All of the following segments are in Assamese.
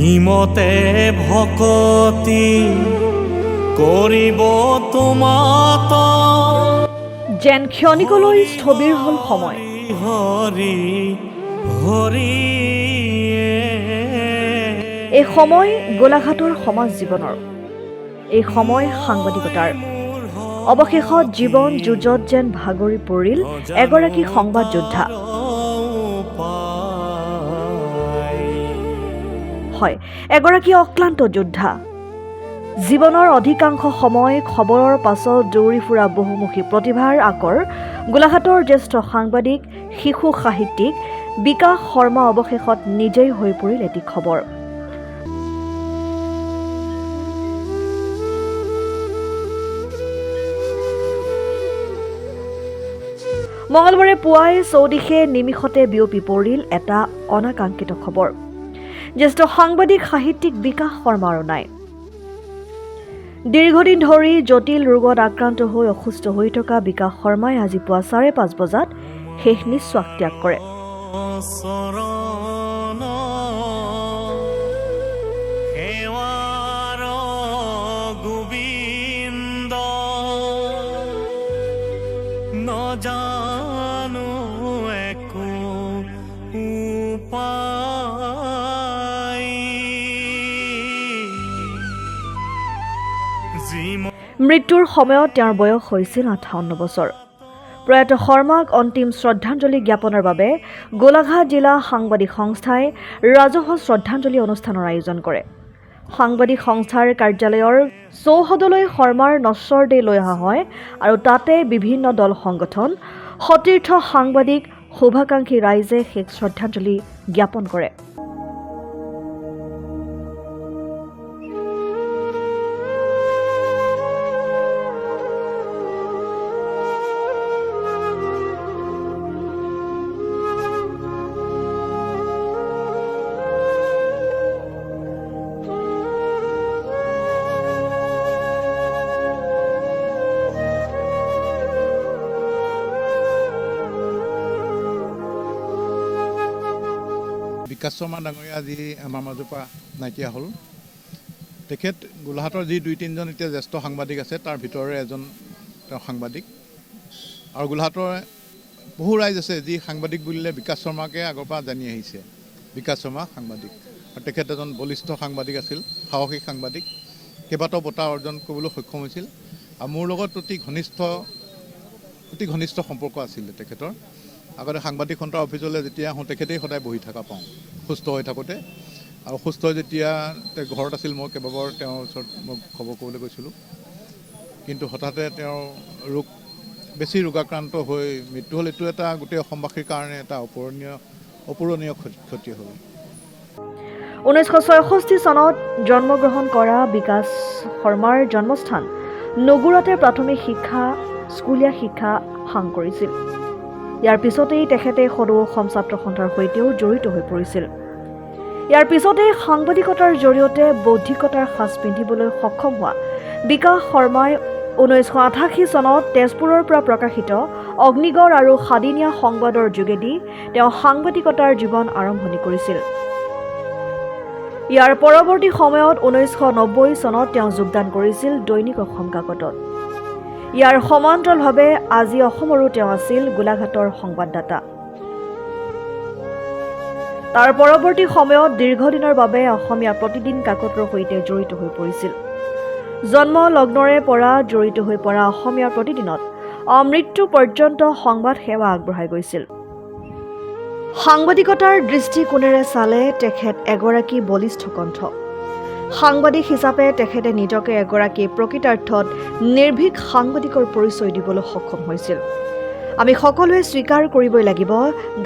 নিমতে ভকতি কৰিব তোমাত যেন ক্ষণিকলৈ স্থবিৰ হ'ল সময়। হৰি হৰি এই সময় গোলাঘাটৰ সমাজ জীৱনৰ, এই সময় সাংবাদিকতাৰ। অৱশেষত জীৱন যুঁজত যেন ভাগৰি পৰিল এগৰাকী সংবাদ যোদ্ধা। হয়, এগৰাকী অক্লান্ত যোদ্ধা। জীৱনৰ অধিকাংশ সময় খবৰৰ পাছত দৌৰি ফুৰা বহুমুখী প্ৰতিভাৰ আকৰ গোলাঘাটৰ জ্যেষ্ঠ সাংবাদিক, শিশু সাহিত্যিক বিকাশ শৰ্মা অৱশেষত নিজেই হৈ পৰিল এটি খবৰ। মঙলবাৰে পুৱাই চৌদিশে নিমিষতে বিয়পি পৰিল এটা অনাকাংক্ষিত খবৰ। জ্যেষ্ঠ সাংবাদিক সাহিত্যিক বিকাশ শৰ্মা আৰু নাই। দীৰ্ঘদিন ধৰি জটিল ৰোগত আক্ৰান্ত হৈ অসুস্থ হৈ থকা বিকাশ শৰ্মাই আজি পুৱা 5:30 বজাত শেষ নিশ্বাস ত্যাগ কৰে। মৃত্যুৰ সময়ত তেওঁৰ বয়স হৈছিল 58 বছৰ। প্ৰয়াত শৰ্মাক অন্তিম শ্ৰদ্ধাঞ্জলি জ্ঞাপনৰ বাবে গোলাঘাট জিলা সাংবাদিক সংস্থাই ৰাজহুৱা শ্ৰদ্ধাঞ্জলি অনুষ্ঠানৰ আয়োজন কৰে। সাংবাদিক সংস্থাৰ কাৰ্যালয়ৰ চৌহদলৈ শৰ্মাৰ নশ্বৰ দেহ লৈ অহা হয় আৰু তাতে বিভিন্ন দল সংগঠন, সতীৰ্থ সাংবাদিক, শুভাকাংক্ষী ৰাইজে শেষ শ্ৰদ্ধাঞ্জলি জ্ঞাপন কৰে। বিকাশ শৰ্মা ডাঙৰীয়া আজি আমাৰ মাজৰ পৰা নাইকিয়া হ'ল। তেখেত গোলাঘাটৰ যি 2-3জন এতিয়া জ্যেষ্ঠ সাংবাদিক আছে তাৰ ভিতৰৰে এজন তেওঁ সাংবাদিক। আৰু গোলাঘাটৰ বহু ৰাইজ আছে যি সাংবাদিক বুলিলে বিকাশ শৰ্মাকে আগৰ পৰা জানি আহিছে। বিকাশ শৰ্মা সাংবাদিক, আৰু তেখেত এজন বলিষ্ঠ সাংবাদিক আছিল, সাহসী সাংবাদিক, কেইবাটাও বঁটা অৰ্জন কৰিবলৈ সক্ষম হৈছিল। আৰু মোৰ লগত অতি ঘনিষ্ঠ সম্পৰ্ক আছিলে তেখেতৰ। আগতে সাংবাদিক সন্থাৰ অফিচলৈ যেতিয়া আহোঁ তেখেতেই সদায় বহি থকা পাওঁ সুস্থ হৈ থাকোঁতে। আৰু সুস্থ হৈ যেতিয়া ঘৰত আছিল, মই কেইবাবাৰ তেওঁৰ ওচৰত মই খবৰ কৰিবলৈ গৈছিলোঁ। কিন্তু হঠাতে তেওঁৰ বেছি ৰোগাক্ৰান্ত হৈ মৃত্যু হ'ল। এইটো এটা গোটেই অসমবাসীৰ কাৰণে এটা অপূৰণীয় ক্ষতি হ'ল। 1966 চনত জন্মগ্ৰহণ কৰা বিকাশ শৰ্মাৰ জন্মস্থান নগুৰাতে প্ৰাথমিক শিক্ষা, স্কুলীয়া শিক্ষা সাং কৰিছিল। ইয়াৰ পিছতেই তেখেতে সদৌ অসম ছাত্ৰ সন্থাৰ সৈতেও জড়িত হৈ পৰিছিল। ইয়াৰ পিছতেই সাংবাদিকতাৰ জৰিয়তে বৌদ্ধিকতাৰ সাজ পিন্ধিবলৈ সক্ষম হোৱা বিকাশ শৰ্মাই 1988 চনত তেজপুৰৰ পৰা প্ৰকাশিত অগ্নিগড় আৰু সাদিনীয়া সংবাদৰ যোগেদি তেওঁ সাংবাদিকতাৰ জীৱন আৰম্ভণি কৰিছিল। ইয়াৰ পৰৱৰ্তী সময়ত 1990 চনত তেওঁ যোগদান কৰিছিল দৈনিক অসম কাকতত। ইয়াৰ সমান্তৰালভাৱে আজি অসমৰো তেওঁ আছিল গোলাঘাটৰ সংবাদদাতা। তাৰ পৰৱৰ্তী সময়ত দীৰ্ঘদিনৰ বাবে অসমীয়া প্ৰতিদিন কাকতৰ সৈতে জড়িত হৈ পৰিছিল। জন্ম লগ্নৰে পৰা জড়িত হৈ পৰা অসমীয়া প্ৰতিদিনত অমৃত্যু পৰ্যন্ত সংবাদ সেৱা আগবঢ়াই গৈছিল। সাংবাদিকতাৰ দৃষ্টিকোণেৰে চালে তেখেত এগৰাকী বলিষ্ঠ কণ্ঠ। সাংবাদিক হিচাপে তেখেতে নিজকে এগৰাকী প্ৰকৃতাৰ্থত নিৰ্ভীক সাংবাদিকৰ পৰিচয় দিবলৈ সক্ষম হৈছিল। আমি সকলোৱে স্বীকাৰ কৰিবই লাগিব,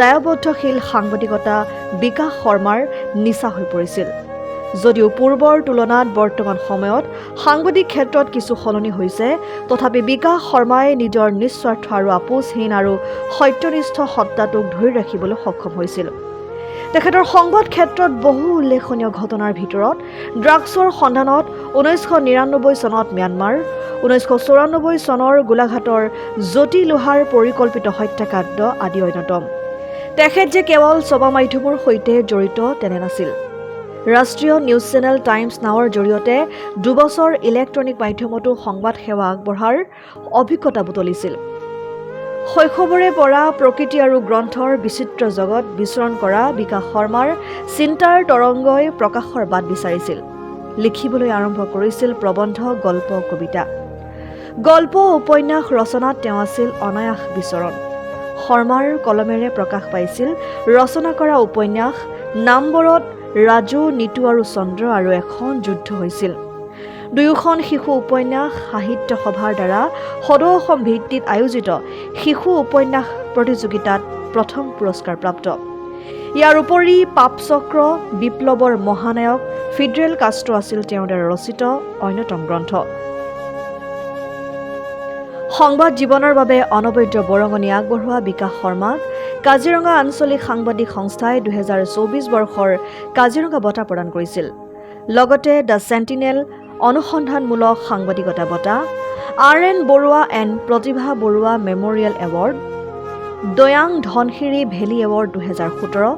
দায়বদ্ধশীল সাংবাদিকতা বিকাশ শৰ্মাৰ নিচা হৈ পৰিছিল। যদিও পূৰ্বৰ তুলনাত বৰ্তমান সময়ত সাংবাদিক ক্ষেত্ৰত কিছু সলনি হৈছে, তথাপি বিকাশ শৰ্মাই নিজৰ নিস্বাৰ্থ আৰু আপোচহীন আৰু সত্যনিষ্ঠ সত্তাটোক ধৰি ৰাখিবলৈ সক্ষম হৈছিল। তেখেতৰ সংবাদ ক্ষেত্ৰত বহু উল্লেখনীয় ঘটনাৰ ভিতৰত ড্ৰাগছৰ সন্ধানত 1999 চনত ম্যানমাৰ, 1994 চনৰ গোলাঘাটৰ জ্যোতি লোহাৰ পৰিকল্পিত হত্যাকাণ্ড আদি অন্যতম। তেখেত যে কেৱল ছবা মাধ্যমৰ সৈতে জড়িত তেনে নাছিল। ৰাষ্ট্ৰীয় নিউজ চেনেল টাইমছ নাওৰ জৰিয়তে 2 বছৰ ইলেক্ট্ৰনিক মাধ্যমতো সংবাদ সেৱা আগবঢ়াৰ অভিজ্ঞতা বুটলিছিল। শৈশৱৰে পৰা প্ৰকৃতি আৰু গ্ৰন্থৰ বিচিত্ৰ জগত বিচৰণ কৰা বিকাশ শৰ্মাৰ চিন্তাৰ তৰংগই প্ৰকাশৰ বাট বিচাৰিছিল। লিখিবলৈ আৰম্ভ কৰিছিল প্ৰবন্ধ, গল্প, কবিতা। গল্প, উপন্যাস ৰচনাত তেওঁ আছিল অনায়াস বিচৰণ। শৰ্মাৰ কলমেৰে প্ৰকাশ পাইছিল ৰচনা কৰা উপন্যাস নামবৰত ৰাজু, নিতু আৰু চন্দ্ৰ, আৰু এখন যুদ্ধ হৈছিল। দুয়োখন শিশু উপন্যাস সাহিত্য সভাৰ দ্বাৰা সদৌ অসম ভিত্তিত আয়োজিত শিশু উপন্যাস প্ৰতিযোগিতাত প্ৰথম পুৰস্কাৰ প্ৰাপ্ত। ইয়াৰ উপৰি পাপচক্ৰ, বিপ্লৱৰ মহানায়ক, ফিডেৰেল কাষ্ট্ৰ আছিল তেওঁৰ দ্বাৰা ৰচিত অন্যতম গ্ৰন্থ। সংবাদ জীৱনৰ বাবে অনবদ্য বৰঙণি আগবঢ়োৱা বিকাশ শৰ্মাক কাজিৰঙা আঞ্চলিক সাংবাদিক সংস্থাই 2024 বৰ্ষৰ কাজিৰঙা বঁটা প্ৰদান কৰিছিল। লগতে দ্য চেণ্টিনেল অনুসন্ধানমূলক সাংবাদিকতা বঁটা, RN Baruah and Pratibha Baruah memorial award, Doyang Dhansiri valley award 2017,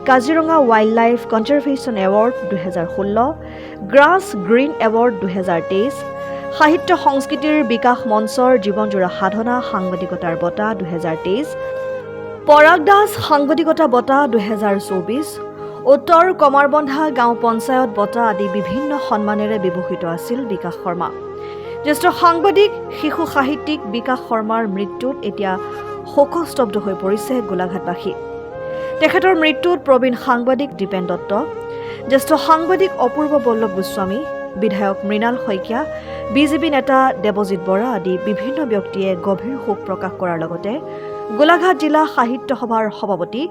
Kaziranga wild life conservation award 2016, grass green award 2023, সাহিত্য সংস্কৃতিৰ বিকাশ মঞ্চৰ জীৱনজোৰা সাধনা সাংবাদিকতাৰ বঁটা 2023, পৰাগ দাস সাংবাদিকতা বঁটা 2024, উত্তৰ কমাৰবন্ধা গাঁও পঞ্চায়ত বঁটা আদি বিভিন্ন সন্মানেৰে বিভূষিত আছিল বিকাশ শৰ্মা। জ্যেষ্ঠ সাংবাদিক শিশু সাহিত্যিক বিকাশ শৰ্মাৰ মৃত্যুত এতিয়া শোকস্তব্ধ হৈ পৰিছে গোলাঘাটবাসী। তেখেতৰ মৃত্যুত প্ৰবীণ সাংবাদিক দীপেন দত্ত, জ্যেষ্ঠ সাংবাদিক অপূৰ্ব বল্লভ গোস্বামী, বিধায়ক মৃণাল শইকীয়া, বিজেপি নেতা দেৱজিৎ বৰা আদি বিভিন্ন ব্যক্তিয়ে গভীৰ শোক প্ৰকাশ কৰাৰ লগতে গোলাঘাট জিলা সাহিত্য সভাৰ সভাপতি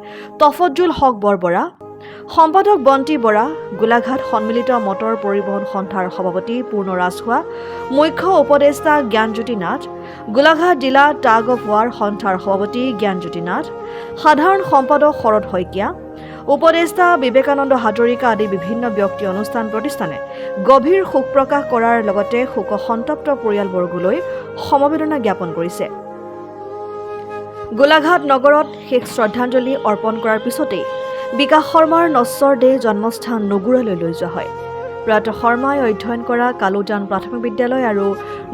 তফজ্জুল হক বৰবৰা, সম্পাদক বন্তি বৰা, গোলাঘাট সন্মিলিত মটৰ পৰিবহণ সন্থাৰ সভাপতি পূৰ্ণ ৰাজখোৱা, মুখ্য উপদেষ্টা জ্ঞানজ্যোতি নাথ, গোলাঘাট জিলা টাগ অফ ৱাৰ সন্থাৰ সভাপতি জ্ঞানজ্যোতি নাথ, সাধাৰণ সম্পাদক শৰৎ শইকীয়া, উপদেষ্টা বিবেকানন্দ হাজৰিকা আদি বিভিন্ন ব্যক্তি অনুষ্ঠান প্ৰতিষ্ঠানে গভীৰ শোক প্ৰকাশ কৰাৰ লগতে শোকসন্তপ্ত পৰিয়ালবৰ্গলৈ সমবেদনা জ্ঞাপন কৰিছে। গোলাঘাট নগৰত শেষ শ্ৰদ্ধাঞ্জলি অৰ্পণ কৰাৰ পিছতেই বিকাশ শৰ্মাৰ নশ্বৰ দেহ জন্মস্থান নগুৰালৈ লৈ যোৱা হয়। প্ৰয়াত শৰ্মাই অধ্যয়ন কৰা কালুজান প্ৰাথমিক বিদ্যালয় আৰু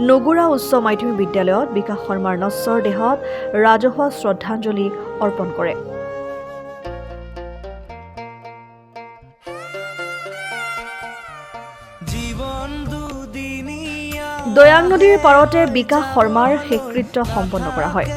নগুৰা উচ্চ মাধ্যমিক বিদ্যালয়ত বিকাশ শৰ্মাৰ নশ্বৰ দেহত ৰাজহুৱা শ্ৰদ্ধাঞ্জলি অৰ্পণ কৰে। দয়াং নদীৰ পাৰতে বিকাশ শৰ্মাৰ শেষকৃত্য সম্পন্ন কৰা হয়।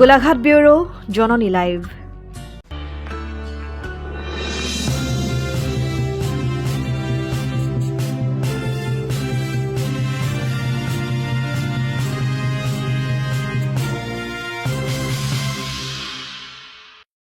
গোলাঘাট ব্যুৰো, জননী লাইভ।